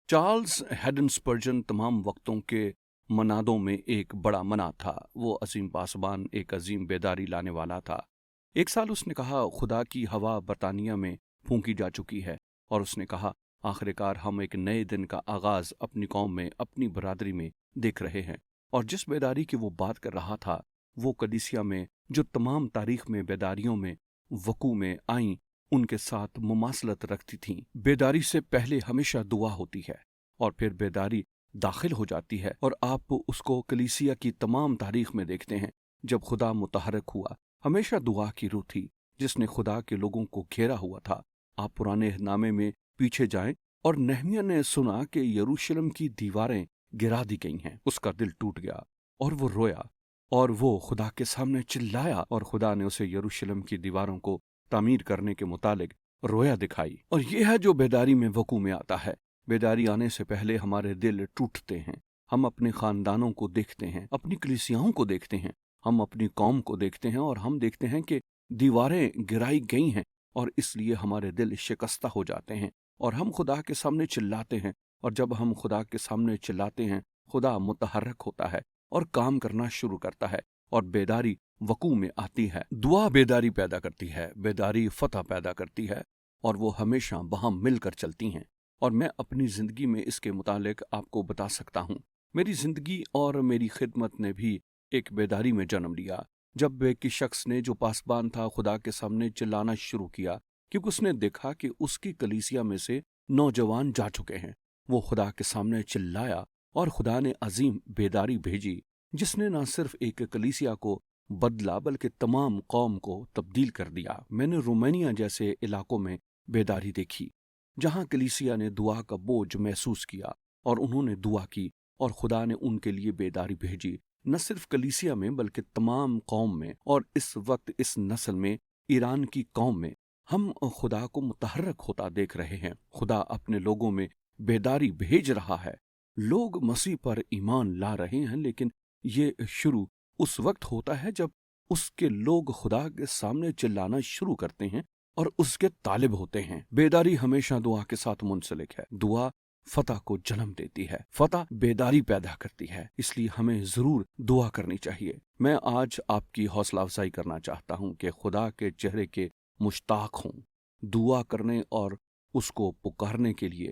Charles Hayden اسپرجن تمام وقتوں کے منادوں میں ایک بڑا مناد تھا۔ وہ عظیم پاسبان، ایک عظیم بیداری لانے والا تھا۔ ایک سال اس نے کہا، خدا کی ہوا برطانیہ میں پھونکی جا چکی ہے، اور اس نے کہا آخر کار ہم ایک نئے دن کا آغاز اپنی قوم میں، اپنی برادری میں دیکھ رہے ہیں۔ اور جس بیداری کی وہ بات کر رہا تھا وہ کلیسیا میں جو تمام تاریخ میں بیداریوں میں وقوع میں آئیں ان کے ساتھ مماثلت رکھتی تھیں۔ بیداری سے پہلے ہمیشہ دعا ہوتی ہے اور پھر بیداری داخل ہو جاتی ہے، اور آپ اس کو کلیسیا کی تمام تاریخ میں دیکھتے ہیں۔ جب خدا متحرک ہوا، ہمیشہ دعا کی روح تھی جس نے خدا کے لوگوں کو گھیرا ہوا تھا۔ آپ پرانے نامے میں پیچھے جائیں اور نہمیہ نے سنا کہ یروشلم کی دیواریں گرا دی گئی ہیں۔ اس کا دل ٹوٹ گیا اور وہ رویا، اور وہ خدا کے سامنے چلایا، اور خدا نے اسے یروشلم کی دیواروں کو تعمیر کرنے کے متعلق رویا دکھائی۔ اور یہ ہے جو بیداری میں وقوع میں آتا ہے۔ بیداری آنے سے پہلے ہمارے دل ٹوٹتے ہیں۔ ہم اپنے خاندانوں کو دیکھتے ہیں، اپنی کلیسیاؤں کو دیکھتے ہیں، ہم اپنی قوم کو دیکھتے ہیں، اور ہم دیکھتے ہیں کہ دیواریں گرائی گئی ہیں، اور اس لیے ہمارے دل شکستہ ہو جاتے ہیں، اور ہم خدا کے سامنے چلاتے ہیں۔ اور جب ہم خدا کے سامنے چلاتے ہیں، خدا متحرک ہوتا ہے اور کام کرنا شروع کرتا ہے، اور بیداری وقوع میں آتی ہے۔ دعا بیداری پیدا کرتی ہے، بیداری فتح پیدا کرتی ہے، اور وہ ہمیشہ باہم مل کر چلتی ہیں۔ اور میں اپنی زندگی میں اس کے متعلق آپ کو بتا سکتا ہوں۔ میری زندگی اور میری خدمت نے بھی ایک بیداری میں جنم لیا، جب ایک شخص نے جو پاسبان تھا خدا کے سامنے چلانا شروع کیا، کیونکہ اس نے دیکھا کہ اس کی کلیسیا میں سے نوجوان جا چکے ہیں۔ وہ خدا کے سامنے چلایا، اور خدا نے عظیم بیداری بھیجی جس نے نہ صرف ایک کلیسیا کو بدلا بلکہ تمام قوم کو تبدیل کر دیا۔ میں نے رومانیہ جیسے علاقوں میں بیداری دیکھی جہاں کلیسیا نے دعا کا بوجھ محسوس کیا، اور انہوں نے دعا کی، اور خدا نے ان کے لیے بیداری بھیجی، نہ صرف کلیسیا میں بلکہ تمام قوم میں۔ اور اس وقت اس نسل میں، ایران کی قوم میں، ہم خدا کو متحرک ہوتا دیکھ رہے ہیں۔ خدا اپنے لوگوں میں بیداری بھیج رہا ہے۔ لوگ مسیح پر ایمان لا رہے ہیں، لیکن یہ شروع اس وقت ہوتا ہے جب اس کے لوگ خدا کے سامنے چلانا شروع کرتے ہیں اور اس کے طالب ہوتے ہیں۔ بیداری ہمیشہ دعا کے ساتھ منسلک ہے۔ دعا فتح کو جنم دیتی ہے، فتح بیداری پیدا کرتی ہے، اس لیے ہمیں ضرور دعا کرنی چاہیے۔ میں آج آپ کی حوصلہ افزائی کرنا چاہتا ہوں کہ خدا کے چہرے کے مشتاق ہوں، دعا کرنے اور اس کو پکارنے کے لیے۔